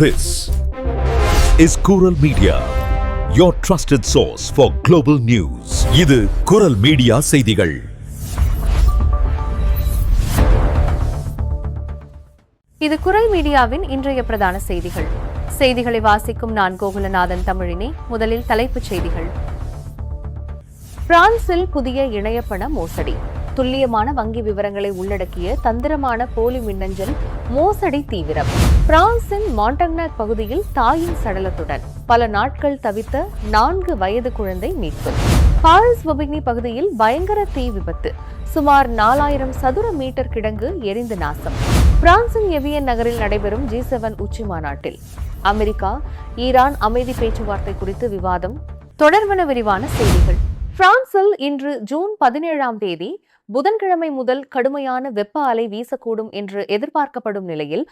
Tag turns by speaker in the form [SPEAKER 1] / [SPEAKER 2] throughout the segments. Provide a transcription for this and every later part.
[SPEAKER 1] This is Kural Media, your trusted source for global news. இது குரல் media செய்திகள்.
[SPEAKER 2] இது குரல் மீடியாவின் இன்றைய பிரதான செய்திகள். செய்திகளை வாசிக்கும் நான் கோகுலநாதன் தமிழினி. முதலில் தலைப்புச் செய்திகள். பிரான்சில் புதிய இணையப்பண மோசடி. துல்லியமான வங்கி விவரங்களை உள்ளடக்கிய தந்திரமான போலி மின்னஞ்சல் மோசடி தீவிரம். பிரான்சின் மாண்டக்னாக் பகுதியில் தாயின் சடலத்துடன் பல நாட்கள் தவித்த 4 வயது குழந்தை மீட்பு. பாரிஸ் வொபிக்னி பகுதியில் பயங்கர தீ விபத்து. சுமார் 4000 சதுர மீட்டர் கிடங்கு எரிந்து நாசம். பிரான்சின் எவியன் நகரில் நடைபெறும் G7 உச்சி மாநாட்டில் அமெரிக்கா ஈரான் அமைதி பேச்சுவார்த்தை குறித்து விவாதம். தொடர்பான விரிவான செய்திகள். பிரான்சில் இன்று ஜூன் 17ஆம் தேதி புதன்கிழமை முதல் கடுமையான வெப்ப அலை வீசக்கூடும் என்று எதிர்பார்க்கப்படும் நிலையில்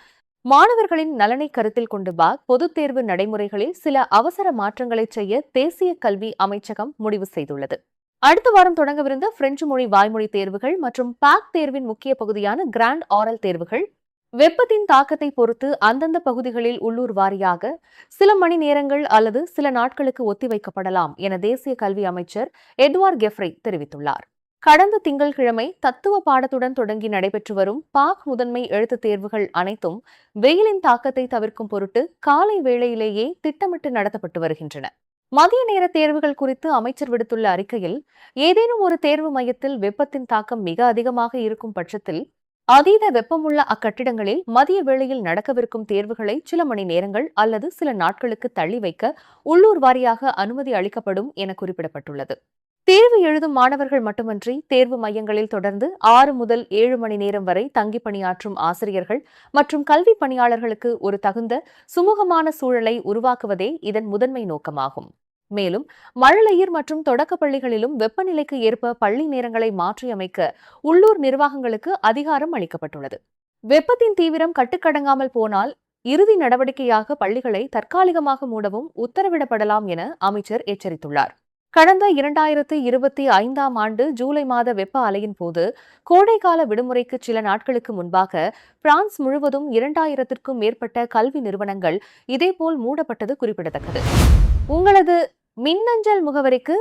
[SPEAKER 2] மாணவர்களின் நலனை கருத்தில் கொண்டு பொதுத் தேர்வு நடைமுறைகளில் சில அவசர மாற்றங்களை செய்ய தேசிய கல்வி அமைச்சகம் முடிவு செய்துள்ளது. அடுத்த வாரம் தொடங்கவிருந்த பிரெஞ்சு மொழி வாய்மொழி தேர்வுகள் மற்றும் பாக் தேர்வின் முக்கிய பகுதியான கிராண்ட் ஆரல் தேர்வுகள் வெப்பத்தின் தாக்கத்தை பொறுத்து அந்தந்த பகுதிகளில் உள்ளூர் வாரியாக சில மணி நேரங்கள் அல்லது சில நாட்களுக்கு ஒத்திவைக்கப்படலாம் என தேசிய கல்வி அமைச்சர் எட்வார்ட் கெஃப்ரி தெரிவித்துள்ளார். கடந்த திங்கட்கிழமை தத்துவ பாடத்துடன் தொடங்கி நடைபெற்று வரும் பாக் முதன்மை எழுத்துத் தேர்வுகள் அனைத்தும் வெயிலின் தாக்கத்தை தவிர்க்கும் பொருட்டு காலை வேளையிலேயே திட்டமிட்டு நடத்தப்பட்டு வருகின்றன. மதிய நேர தேர்வுகள் குறித்து அமைச்சர் விடுத்துள்ள அறிக்கையில், ஏதேனும் ஒரு தேர்வு மையத்தில் வெப்பத்தின் தாக்கம் மிக அதிகமாக இருக்கும் பட்சத்தில் அதீத வெப்பமுள்ள அக்கட்டிடங்களில் மதிய வேளையில் நடக்கவிருக்கும் தேர்வுகளை சில மணி நேரங்கள் அல்லது சில நாட்களுக்கு தள்ளி வைக்க உள்ளூர் வாரியாக அனுமதி அளிக்கப்படும் என குறிப்பிடப்பட்டுள்ளது. தேர்வு எழுதும் மாணவர்கள் மட்டுமன்றி தேர்வு மையங்களில் தொடர்ந்து 6 முதல் 7 மணி நேரம் வரை தங்கி பணியாற்றும் ஆசிரியர்கள் மற்றும் கல்வி பணியாளர்களுக்கு ஒரு தகுந்த சுமூகமான சூழலை உருவாக்குவதே இதன் முதன்மை நோக்கமாகும். மேலும் மழலையர் மற்றும் தொடக்க பள்ளிகளிலும் வெப்பநிலைக்கு ஏற்ப பள்ளி நேரங்களை மாற்றியமைக்க உள்ளூர் நிர்வாகங்களுக்கு அதிகாரம் அளிக்கப்பட்டுள்ளது. வெப்பத்தின் தீவிரம் கட்டுக்கடங்காமல் போனால் இறுதி நடவடிக்கையாக பள்ளிகளை தற்காலிகமாக மூடவும் உத்தரவிடப்படலாம் என அமைச்சர் எச்சரித்துள்ளார். கடந்த 2025ஆம் ஆண்டு ஜூலை மாத வெப்ப அலையின் போது கோடைக்கால விடுமுறைக்கு சில நாட்களுக்கு முன்பாக பிரான்ஸ் முழுவதும் 2000க்கும் மேற்பட்ட கல்வி நிறுவனங்கள் இதேபோல் மூடப்பட்டது குறிப்பிடத்தக்கது. உங்களது மின்னஞ்சல் முகவரிக்கு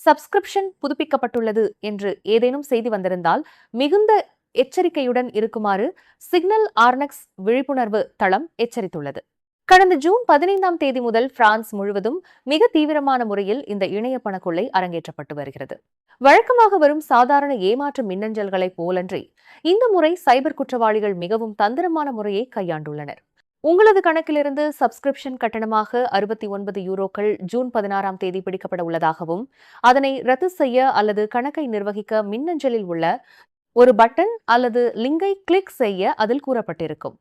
[SPEAKER 2] சப்ஸ்கிரிப்ஷன் புதுப்பிக்கப்பட்டுள்ளது என்று ஏதேனும் செய்தி வந்திருந்தால் மிகுந்த எச்சரிக்கையுடன் இருக்குமாறு சிக்னல் ஆர்னெக்ஸ் விழிப்புணர்வு தளம் எச்சரித்துள்ளது. கடந்த ஜூன் 15ஆம் தேதி முதல் பிரான்ஸ் முழுவதும் மிக தீவிரமான முறையில் இந்த இணைய பண கொள்ளை அரங்கேற்றப்பட்டு வருகிறது. வழக்கமாக வரும் சாதாரண ஏமாற்று மின்னஞ்சல்களைப் போலன்றி இந்த முறை சைபர் குற்றவாளிகள் மிகவும் தந்திரமான முறையை கையாண்டுள்ளனர். உங்களது கணக்கிலிருந்து சப்ஸ்கிரிப்ஷன் கட்டணமாக 69 யூரோக்கள் ஜூன் 16ஆம் தேதி பிடிக்கப்பட உள்ளதாகவும் அதனை ரத்து செய்ய அல்லது கணக்கை நிர்வகிக்க மின்னஞ்சலில் உள்ள ஒரு பட்டன் அல்லது லிங்கை கிளிக் செய்ய அதில் கூறப்பட்டிருக்கும்.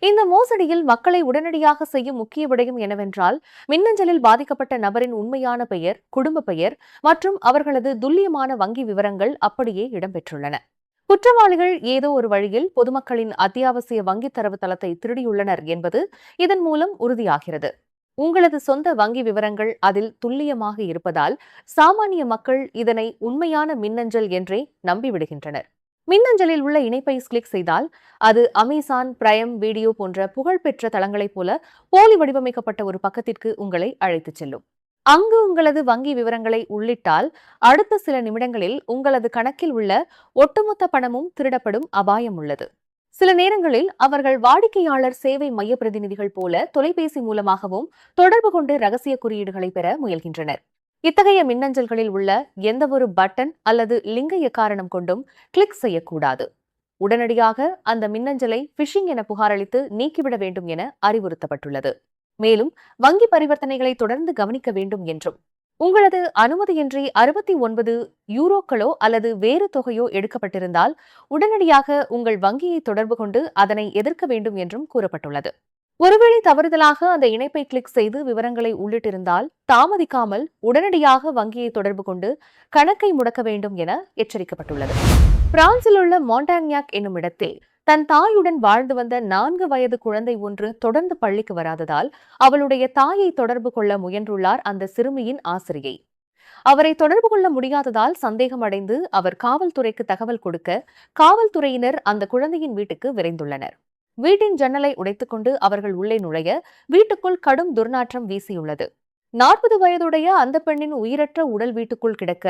[SPEAKER 2] இந்த மோசடியில் மக்களை உடனடியாக செய்யும் முக்கிய விடயம் என்னவென்றால், மின்னஞ்சலில் பாதிக்கப்பட்ட நபரின் உண்மையான பெயர், குடும்ப பெயர் மற்றும் அவர்களது துல்லியமான வங்கி விவரங்கள் அப்படியே இடம்பெற்றுள்ளன. குற்றவாளிகள் ஏதோ ஒரு வழியில் பொதுமக்களின் அத்தியாவசிய வங்கித் தரவு தளத்தை திருடியுள்ளனர் என்பது இதன் மூலம் உறுதியாகிறது. உங்களது சொந்த வங்கி விவரங்கள் அதில் துல்லியமாக இருப்பதால் சாமானிய மக்கள் இதனை உண்மையான மின்னஞ்சல் என்றே நம்பிவிடுகின்றனர். மின்னஞ்சலில் உள்ள இணைப்பை கிளிக் செய்தால் அது அமேசான், பிரைம் வீடியோ போன்ற புகழ்பெற்ற தளங்களைப் போல போலி வடிவமைக்கப்பட்ட ஒரு பக்கத்திற்கு உங்களை அழைத்துச் செல்லும். அங்கு உங்களது வங்கி விவரங்களை உள்ளிட்டால் அடுத்த சில நிமிடங்களில் உங்களது கணக்கில் உள்ள ஒட்டுமொத்த பணமும் திருடப்படும் அபாயம் உள்ளது. சில நேரங்களில் அவர்கள் வாடிக்கையாளர் சேவை மைய பிரதிநிதிகள் போல தொலைபேசி மூலமாகவும் தொடர்பு கொண்டு ரகசிய குறியீடுகளை பெற முயல்கின்றனர். இத்தகைய மின்னஞ்சல்களில் உள்ள எந்தவொரு பட்டன் அல்லது லிங்கை எக்காரணம் கொண்டும் கிளிக் செய்யக்கூடாது. உடனடியாக அந்த மின்னஞ்சலை பிஷிங் என புகாரளித்து நீக்கிவிட வேண்டும் என அறிவுறுத்தப்பட்டுள்ளது. மேலும் வங்கி பரிவர்த்தனைகளை தொடர்ந்து கவனிக்க வேண்டும் என்றும், உங்களது அனுமதியின்றி 69 யூரோக்களோ அல்லது வேறு தொகையோ எடுக்கப்பட்டிருந்தால் உடனடியாக உங்கள் வங்கியை தொடர்பு கொண்டு அதனை எதிர்க்க வேண்டும் என்றும் கூறப்பட்டுள்ளது. ஒருவேளை தவறுதலாக அந்த இணைப்பை கிளிக் செய்து விவரங்களை உள்ளிட்டிருந்தால் தாமதிக்காமல் உடனடியாக வங்கியை தொடர்பு கொண்டு கணக்கை முடக்க வேண்டும் என எச்சரிக்கப்பட்டுள்ளது. பிரான்சில் உள்ள மாண்டக்னாக் என்னும் இடத்தில் தன் தாயுடன் வாழ்ந்து வந்த 4 வயது குழந்தை ஒன்று தொடர்ந்து பள்ளிக்கு வராததால் அவளுடைய தாயை தொடர்பு கொள்ள முயன்றுள்ளார் அந்த சிறுமியின் ஆசிரியை. அவரை தொடர்பு கொள்ள முடியாததால் சந்தேகம் அடைந்து அவர் காவல்துறைக்கு தகவல் கொடுக்க காவல்துறையினர் அந்த குழந்தையின் வீட்டுக்கு விரைந்துள்ளனர். வீட்டின் ஜன்னலை உடைத்துக்கொண்டு அவர்கள் உள்ளே நுழைய வீட்டுக்குள் கடும் துர்நாற்றம் வீசியுள்ளது. 40 வயதுடைய அந்த பெண்ணின் உயிரற்ற உடல் வீட்டுக்குள் கிடக்க,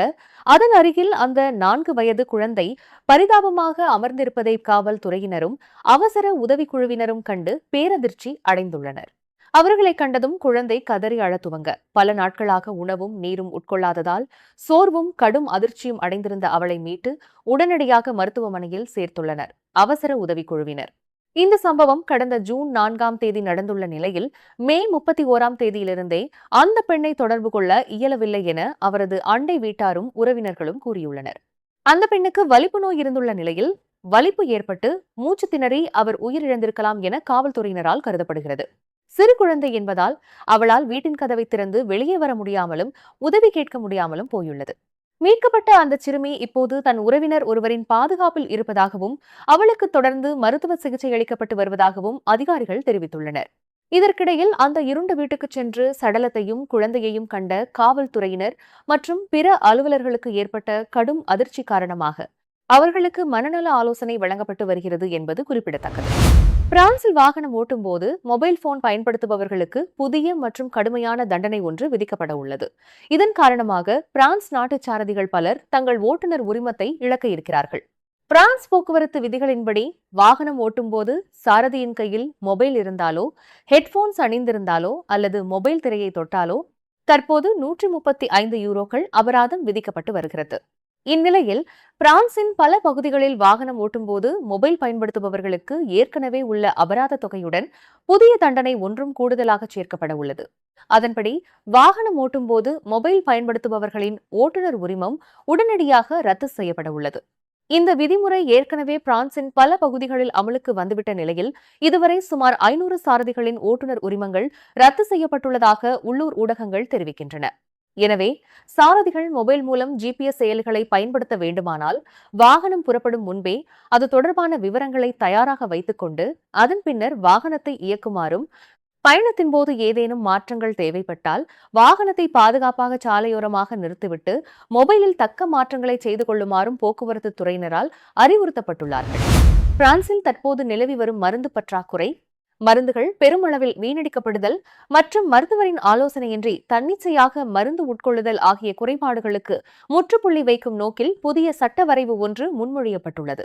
[SPEAKER 2] அதன் அருகில் அந்த 4 வயது குழந்தை பரிதாபமாக அமர்ந்திருப்பதை காவல்துறையினரும் அவசர உதவிக்குழுவினரும் கண்டு பேரதிர்ச்சி அடைந்துள்ளனர். அவர்களை கண்டதும் குழந்தை கதறி அழத் துவங்க, பல நாட்களாக உணவும் நீரும் உட்கொள்ளாததால் சோர்வும் கடும் அதிர்ச்சியும் அடைந்திருந்த அவளை மீட்டு உடனடியாக மருத்துவமனையில் சேர்த்துள்ளனர் அவசர உதவிக்குழுவினர். இந்த சம்பவம் கடந்த ஜூன் 4ஆம் தேதி நடந்துள்ள நிலையில் மே 31ஆம் தேதியிலிருந்தே அந்த பெண்ணை தொடர்பு கொள்ள இயலவில்லை என அவரது அண்டை வீட்டாரும் உறவினர்களும் கூறியுள்ளனர். அந்த பெண்ணுக்கு வலிப்பு நோய் இருந்துள்ள நிலையில் வலிப்பு ஏற்பட்டு மூச்சு திணறி அவர் உயிரிழந்திருக்கலாம் என காவல்துறையினரால் கருதப்படுகிறது. சிறு குழந்தை என்பதால் அவளால் வீட்டின் கதவை திறந்து வெளியே வர முடியாமலும் உதவி கேட்க முடியாமலும் போயுள்ளது. மீட்கப்பட்ட அந்த சிறுமி இப்போது தன் உறவினர் ஒருவரின் பாதுகாப்பில் இருப்பதாகவும் அவளுக்கு தொடர்ந்து மருத்துவ சிகிச்சை அளிக்கப்பட்டு வருவதாகவும் அதிகாரிகள் தெரிவித்துள்ளனர். இதற்கிடையில் அந்த இருண்ட வீட்டுக்கு சென்று சடலத்தையும் குழந்தையையும் கண்ட காவல்துறையினர் மற்றும் பிற அலுவலர்களுக்கு ஏற்பட்ட கடும் அதிர்ச்சி காரணமாக அவர்களுக்கு மனநல ஆலோசனை வழங்கப்பட்டு வருகிறது என்பது குறிப்பிடத்தக்கது. பிரான்சில் வாகனம் ஓட்டும் போது மொபைல் போன் பயன்படுத்துபவர்களுக்கு புதிய மற்றும் கடுமையான தண்டனை ஒன்று விதிக்கப்பட உள்ளது. இதன் காரணமாக பிரான்ஸ் நாட்டு சாரதிகள் பலர் தங்கள் ஓட்டுநர் உரிமத்தை இழக்க இருக்கிறார்கள். பிரான்ஸ் போக்குவரத்து விதிகளின்படி வாகனம் ஓட்டும் போது சாரதியின் கையில் மொபைல் இருந்தாலோ, ஹெட்போன்ஸ் அணிந்திருந்தாலோ அல்லது மொபைல் திரையை தொட்டாலோ தற்போது 135 யூரோக்கள் அபராதம் விதிக்கப்பட்டு வருகிறது. இந்நிலையில் பிரான்சின் பல பகுதிகளில் வாகனம் ஓட்டும்போது மொபைல் பயன்படுத்துபவர்களுக்கு ஏற்கனவே உள்ள அபராத தொகையுடன் புதிய தண்டனை ஒன்றும் கூடுதலாக சேர்க்கப்பட உள்ளது. அதன்படி வாகனம் ஓட்டும்போது மொபைல் பயன்படுத்துபவர்களின் ஓட்டுநர் உரிமம் உடனடியாக ரத்து செய்யப்பட உள்ளது. இந்த விதிமுறை ஏற்கனவே பிரான்சின் பல பகுதிகளில் அமலுக்கு வந்துவிட்ட நிலையில் இதுவரை சுமார் 500 சாரதிகளின் ஓட்டுநர் உரிமங்கள் ரத்து செய்யப்பட்டுள்ளதாக உள்ளூர் ஊடகங்கள் தெரிவிக்கின்றன. எனவே சாரதிகள் மொபைல் மூலம் GPS செயலிகளை பயன்படுத்த வேண்டுமானால் வாகனம் புறப்படும் முன்பே அது தொடர்பான விவரங்களை தயாராக வைத்துக் கொண்டு அதன் பின்னர் வாகனத்தை இயக்குமாறும், பயணத்தின் போது ஏதேனும் மாற்றங்கள் தேவைப்பட்டால் வாகனத்தை பாதுகாப்பாக சாலையோரமாக நிறுத்திவிட்டு மொபைலில் தக்க மாற்றங்களை செய்து கொள்ளுமாறும் போக்குவரத்து துறையினரால் அறிவுறுத்தப்பட்டுள்ளார்கள். பிரான்சில் தற்போது நிலவி வரும் மருந்து பற்றாக்குறை, மருந்துகள் பெருமளவில் வீணடிக்கப்படுதல் மற்றும் மருத்துவரின் ஆலோசனையின்றி தன்னிச்சையாக மருந்து உட்கொள்ளுதல் ஆகிய குறைபாடுகளுக்கு முற்றுப்புள்ளி வைக்கும் நோக்கில் புதிய சட்ட வரைவு ஒன்று முன்மொழியப்பட்டுள்ளது.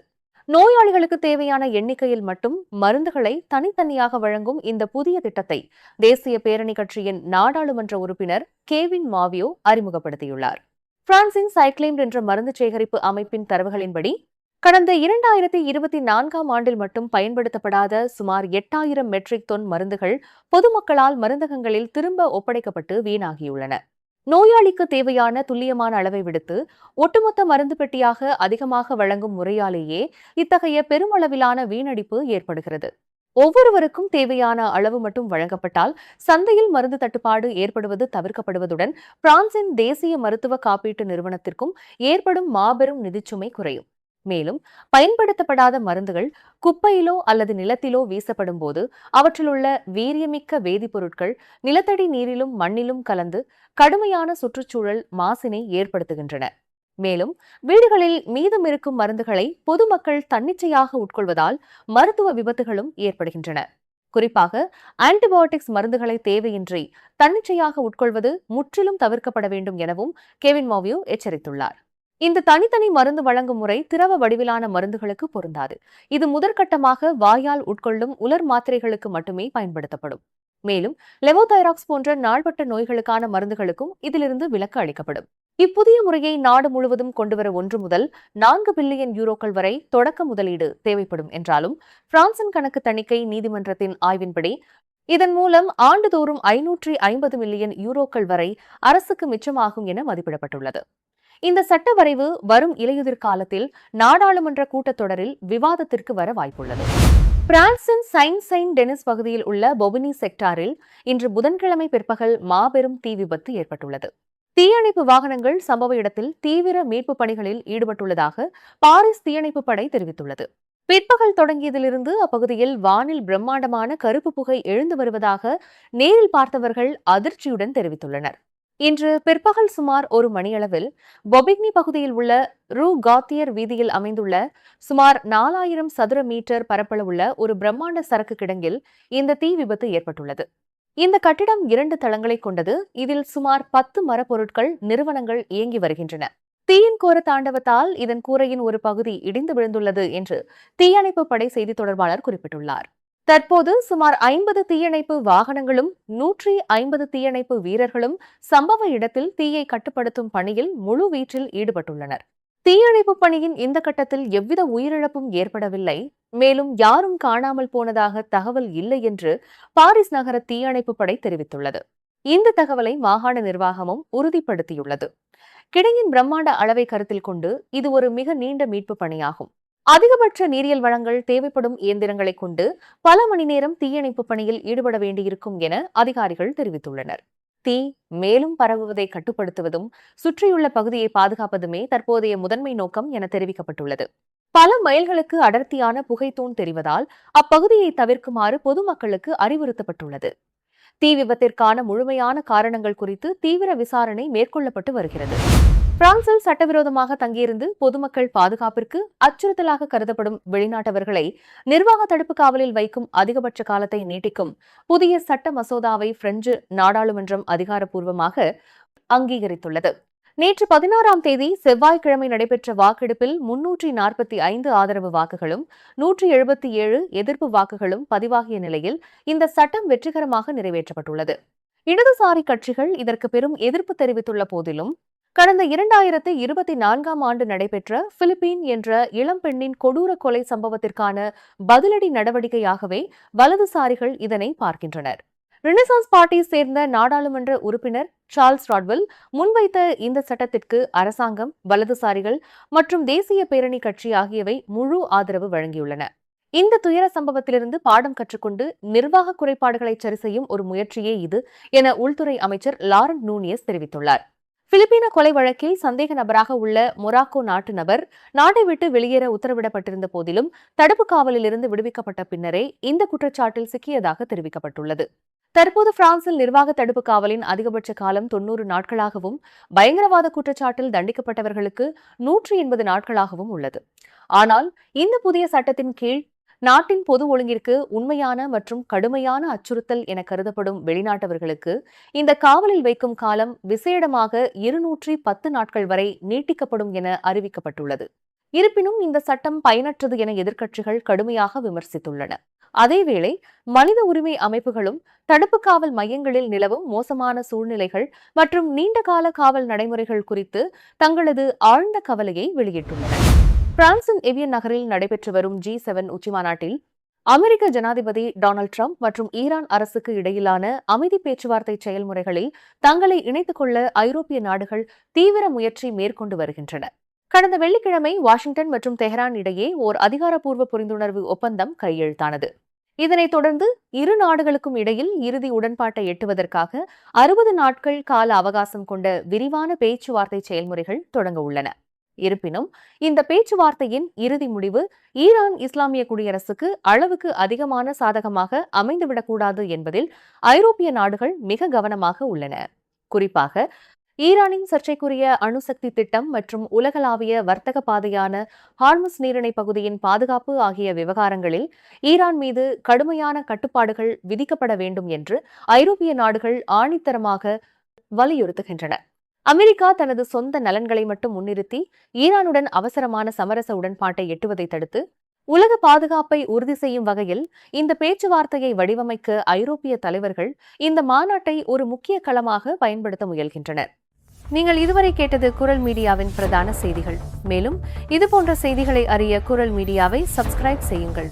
[SPEAKER 2] நோயாளிகளுக்கு தேவையான எண்ணிக்கையில் மட்டும் மருந்துகளை தனித்தனியாக வழங்கும் இந்த புதிய திட்டத்தை தேசிய பேரணி கட்சியின் நாடாளுமன்ற உறுப்பினர் கேவின் மாவியோ அறிமுகப்படுத்தியுள்ளார். பிரான்சின் சைக்ளேம் என்ற மருந்து சேகரிப்பு அமைப்பின் தரவுகளின்படி கடந்த 2024ஆம் ஆண்டில் மட்டும் பயன்படுத்தப்படாத சுமார் 8000 மெட்ரிக் தொன் மருந்துகள் பொதுமக்களால் மருந்தகங்களில் திரும்ப ஒப்படைக்கப்பட்டு வீணாகியுள்ளன. நோயாளிக்கு தேவையான துல்லியமான அளவை விடுத்து ஒட்டுமொத்த மருந்து பெட்டியாக அதிகமாக வழங்கும் முறையாலேயே இத்தகைய பெருமளவிலான வீணடிப்பு ஏற்படுகிறது. ஒவ்வொருவருக்கும் தேவையான அளவு மட்டும் வழங்கப்பட்டால் சந்தையில் மருந்து தட்டுப்பாடு ஏற்படுவது தவிர்க்கப்படுவதுடன் பிரான்சின் தேசிய மருத்துவ காப்பீட்டு நிறுவனத்திற்கும் ஏற்படும் மாபெரும் நிதிச்சுமை குறையும். மேலும் பயன்படுத்தப்படாத மருந்துகள் குப்பையிலோ அல்லது நிலத்திலோ வீசப்படும் போது அவற்றிலுள்ள வீரியமிக்க வேதிப்பொருட்கள் நிலத்தடி நீரிலும் மண்ணிலும் கலந்து கடுமையான சுற்றுச்சூழல் மாசினை ஏற்படுத்துகின்றன. மேலும் வீடுகளில் மீதம் இருக்கும் மருந்துகளை பொதுமக்கள் தன்னிச்சையாக உட்கொள்வதால் மருத்துவ விபத்துகளும் ஏற்படுகின்றன. குறிப்பாக ஆன்டிபயோட்டிக்ஸ் மருந்துகளை தேவையின்றி தன்னிச்சையாக உட்கொள்வது முற்றிலும் தவிர்க்கப்பட வேண்டும் எனவும் கெவின் மாவியோ எச்சரித்துள்ளார். இந்த தனித்தனி மருந்து வழங்கும் முறை திரவ வடிவிலான மருந்துகளுக்கு பொருந்தாது. இது முதற்கட்டமாக வாயால் உட்கொள்ளும் உலர் மாத்திரைகளுக்கு மட்டுமே பயன்படுத்தப்படும். மேலும் லெவோதைராக்ஸ் போன்ற நாள்பட்ட நோய்களுக்கான மருந்துகளுக்கும் இதிலிருந்து விலக்கு அளிக்கப்படும். இப்புதிய முறையை நாடு முழுவதும் கொண்டுவர 1 முதல் 4 பில்லியன் யூரோக்கள் வரை தொடக்க முதலீடு தேவைப்படும் என்றாலும் பிரான்சின் கணக்கு தணிக்கை நீதிமன்றத்தின் ஆய்வின்படி இதன் மூலம் ஆண்டுதோறும் 550 மில்லியன் யூரோக்கள் வரை அரசுக்கு மிச்சமாகும் என மதிப்பிடப்பட்டுள்ளது. இந்த சட்ட வரைவு வரும் இலையுதிர் காலத்தில் நாடாளுமன்ற கூட்டத்தொடரில் விவாதத்திற்கு வர வாய்ப்புள்ளது. பிரான்சின் செயின்ட் டெனிஸ் பகுதியில் உள்ள பொபினி செக்டாரில் இன்று புதன்கிழமை பிற்பகல் மாபெரும் தீ விபத்து ஏற்பட்டுள்ளது. தீயணைப்பு வாகனங்கள் சம்பவ இடத்தில் தீவிர மீட்பு பணிகளில் ஈடுபட்டுள்ளதாக பாரிஸ் தீயணைப்பு படை தெரிவித்துள்ளது. பிற்பகல் தொடங்கியதிலிருந்து அப்பகுதியில் வானில் பிரம்மாண்டமான கருப்பு புகை எழுந்து வருவதாக நேரில் பார்த்தவர்கள் அதிர்ச்சியுடன் தெரிவித்துள்ளனர். இன்று பிற்பகல் சுமார் 1 மணியளவில் பொபிக்னி பகுதியில் உள்ள ரூ காத்தியர் வீதியில் அமைந்துள்ள சுமார் 4000 சதுர மீட்டர் பரப்பளவுள்ள ஒரு பிரம்மாண்ட சரக்கு கிடங்கில் இந்த தீ விபத்து ஏற்பட்டுள்ளது. இந்த கட்டிடம் 2 தளங்களை கொண்டது. இதில் சுமார் 10 மரப்பொருட்கள் நிறுவனங்கள் இயங்கி வருகின்றன. தீயின் கோர தாண்டவத்தால் இதன் கூரையின் ஒரு பகுதி இடிந்து விழுந்துள்ளது என்று தீயணைப்பு படை செய்தி தொடர்பாளர் குறிப்பிட்டுள்ளார். தற்போது சுமார் 50 தீயணைப்பு வாகனங்களும் 150 தீயணைப்பு வீரர்களும் சம்பவ இடத்தில் தீயை கட்டுப்படுத்தும் பணியில் முழு வீச்சில் ஈடுபட்டுள்ளனர். தீயணைப்பு பணியின் இந்த கட்டத்தில் எவ்வித உயிரிழப்பும் ஏற்படவில்லை. மேலும் யாரும் காணாமல் போனதாக தகவல் இல்லை என்று பாரிஸ் நகர தீயணைப்பு படை தெரிவித்துள்ளது. இந்த தகவலை மாகாண நிர்வாகமும் உறுதிப்படுத்தியுள்ளது. கிடங்கின் பிரம்மாண்ட அளவை கருத்தில் கொண்டு இது ஒரு மிக நீண்ட மீட்பு பணியாகும். அதிகபட்ச நீரியல் வளங்கள் தேவைப்படும் இயந்திரங்களை கொண்டு பல மணி நேரம் தீயணைப்பு பணியில் ஈடுபட வேண்டியிருக்கும் என அதிகாரிகள் தெரிவித்துள்ளனர். தீ மேலும் பரவுவதை கட்டுப்படுத்துவதும் சுற்றியுள்ள பகுதியை பாதுகாப்பதுமே தற்போதைய முதன்மை நோக்கம் என தெரிவிக்கப்பட்டுள்ளது. பல மைல்களுக்கு அடர்த்தியான புகைத்தூண் தெரிவதால் அப்பகுதியை தவிர்க்குமாறு பொதுமக்களுக்கு அறிவுறுத்தப்பட்டுள்ளது. தீ விபத்திற்கான முழுமையான காரணங்கள் குறித்து தீவிர விசாரணை மேற்கொள்ளப்பட்டு வருகிறது. பிரான்சில் சட்டவிரோதமாக தங்கியிருந்து பொதுமக்கள் பாதுகாப்பிற்கு அச்சுறுத்தலாக கருதப்படும் வெளிநாட்டவர்களை நிர்வாக தடுப்பு காவலில் வைக்கும் அதிகபட்ச காலத்தை நீட்டிக்கும் புதிய சட்ட மசோதாவை பிரெஞ்சு நாடாளுமன்றம் அதிகாரப்பூர்வமாக அங்கீகரித்துள்ளது. நேற்று 16ஆம் தேதி செவ்வாய்க்கிழமை நடைபெற்ற வாக்கெடுப்பில் 345 ஆதரவு வாக்குகளும் 177 எதிர்ப்பு வாக்குகளும் பதிவாகிய நிலையில் இந்த சட்டம் வெற்றிகரமாக நிறைவேற்றப்பட்டுள்ளது. இடதுசாரி கட்சிகள் இதற்கு பெரும் எதிர்ப்பு தெரிவித்துள்ள போதிலும் கடந்த 2024ஆம் ஆண்டு நடைபெற்ற பிலிப்பீன் என்ற இளம்பெண்ணின் கொடூர கொலை சம்பவத்திற்கான பதிலடி நடவடிக்கையாகவே வலதுசாரிகள் இதனை பார்க்கின்றனர். ரெனசான்ஸ் பார்ட்டியை சேர்ந்த நாடாளுமன்ற உறுப்பினர் சார்ல்ஸ் ராட்வெல் முன்வைத்த இந்த சட்டத்திற்கு அரசாங்கம், வலதுசாரிகள் மற்றும் தேசிய பேரணி கட்சி ஆகியவை முழு ஆதரவு வழங்கியுள்ளன. இந்த துயர சம்பவத்திலிருந்து பாடம் கற்றுக்கொண்டு நிர்வாக குறைபாடுகளை சரி செய்யும் ஒரு முயற்சியே இது என உள்துறை அமைச்சர் லாரன்ட் நூனியஸ் தெரிவித்துள்ளார். பிலிப்பீன கொலை வழக்கில் சந்தேக நபராக உள்ள மொராக்கோ நாட்டு நபர் நாட்டை விட்டு வெளியேற உத்தரவிடப்பட்டிருந்த போதிலும் தடுப்பு காவலில் இருந்து விடுவிக்கப்பட்ட பின்னரே இந்த குற்றச்சாட்டில் சிக்கியதாக தெரிவிக்கப்பட்டுள்ளது. தற்போது பிரான்சில் நிர்வாக தடுப்பு காவலின் அதிகபட்ச காலம் 90 நாட்களாகவும் பயங்கரவாத குற்றச்சாட்டில் தண்டிக்கப்பட்டவர்களுக்கு 180 நாட்களாகவும் உள்ளது. ஆனால் இந்த புதிய சட்டத்தின் கீழ் நாட்டின் பொது ஒழுங்கிற்கு உண்மையான மற்றும் கடுமையான அச்சுறுத்தல் என கருதப்படும் வெளிநாட்டவர்களுக்கு இந்த காவலில் வைக்கும் காலம் விசேடமாக 210 நாட்கள் வரை நீட்டிக்கப்படும் என அறிவிக்கப்பட்டுள்ளது. இருப்பினும் இந்த சட்டம் பயனற்றது என எதிர்க்கட்சிகள் கடுமையாக விமர்சித்துள்ளன. அதேவேளை மனித உரிமை அமைப்புகளும் தடுப்பு காவல் மையங்களில் நிலவும் மோசமான சூழ்நிலைகள் மற்றும் நீண்டகால காவல் நடைமுறைகள் குறித்து தங்களது ஆழ்ந்த கவலையை வெளியிட்டுள்ளன. பிரான்சின் எவியன் நகரில் நடைபெற்று வரும் G7 உச்சிமாநாட்டில் அமெரிக்க ஜனாதிபதி டொனால்டு டிரம்ப் மற்றும் ஈரான் அரசுக்கு இடையிலான அமைதி பேச்சுவார்த்தை செயல்முறைகளில் தங்களை இணைத்துக் கொள்ள ஐரோப்பிய நாடுகள் தீவிர முயற்சி மேற்கொண்டு வருகின்றன. கடந்த வெள்ளிக்கிழமை வாஷிங்டன் மற்றும் தெஹ்ரான் இடையே ஓர் அதிகாரப்பூர்வ புரிந்துணர்வு ஒப்பந்தம் கையெழுத்தானது. இதனைத் தொடர்ந்து இரு நாடுகளுக்கும் இடையில் இறுதி உடன்பாட்டை எட்டுவதற்காக 60 நாட்கள் கால அவகாசம் கொண்ட விரிவான பேச்சுவார்த்தை செயல்முறைகள் தொடங்க உள்ளன. இருப்பினும் இந்த பேச்சுவார்த்தையின் இறுதி முடிவு ஈரான் இஸ்லாமிய குடியரசுக்கு அளவுக்கு அதிகமான சாதகமாக அமைந்துவிடக்கூடாது என்பதில் ஐரோப்பிய நாடுகள் மிக கவனமாக உள்ளன. குறிப்பாக ஈரானின் சர்ச்சைக்குரிய அணுசக்தி திட்டம் மற்றும் உலகளாவிய வர்த்தக பாதையான ஹார்முஸ் நீரிணை பகுதியின் பாதுகாப்பு ஆகிய விவகாரங்களில் ஈரான் மீது கடுமையான கட்டுப்பாடுகள் விதிக்கப்பட வேண்டும் என்று ஐரோப்பிய நாடுகள் ஆணித்தரமாக வலியுறுத்துகின்றன. அமெரிக்கா தனது சொந்த நலன்களை மட்டும் முன்னிறுத்தி ஈரானுடன் அவசரமான சமரச உடன்பாட்டை எட்டுவதை தடுத்து உலக பாதுகாப்பை உறுதி செய்யும் வகையில் இந்த பேச்சுவார்த்தையை வடிவமைக்க ஐரோப்பிய தலைவர்கள் இந்த மாநாட்டை ஒரு முக்கிய களமாக பயன்படுத்த முயல்கின்றனர். நீங்கள் இதுவரை கேட்டது குரல் மீடியாவின் பிரதான செய்திகள். மேலும் இதுபோன்ற செய்திகளை அறிய குரல் மீடியாவை சப்ஸ்கிரைப் செய்யுங்கள்.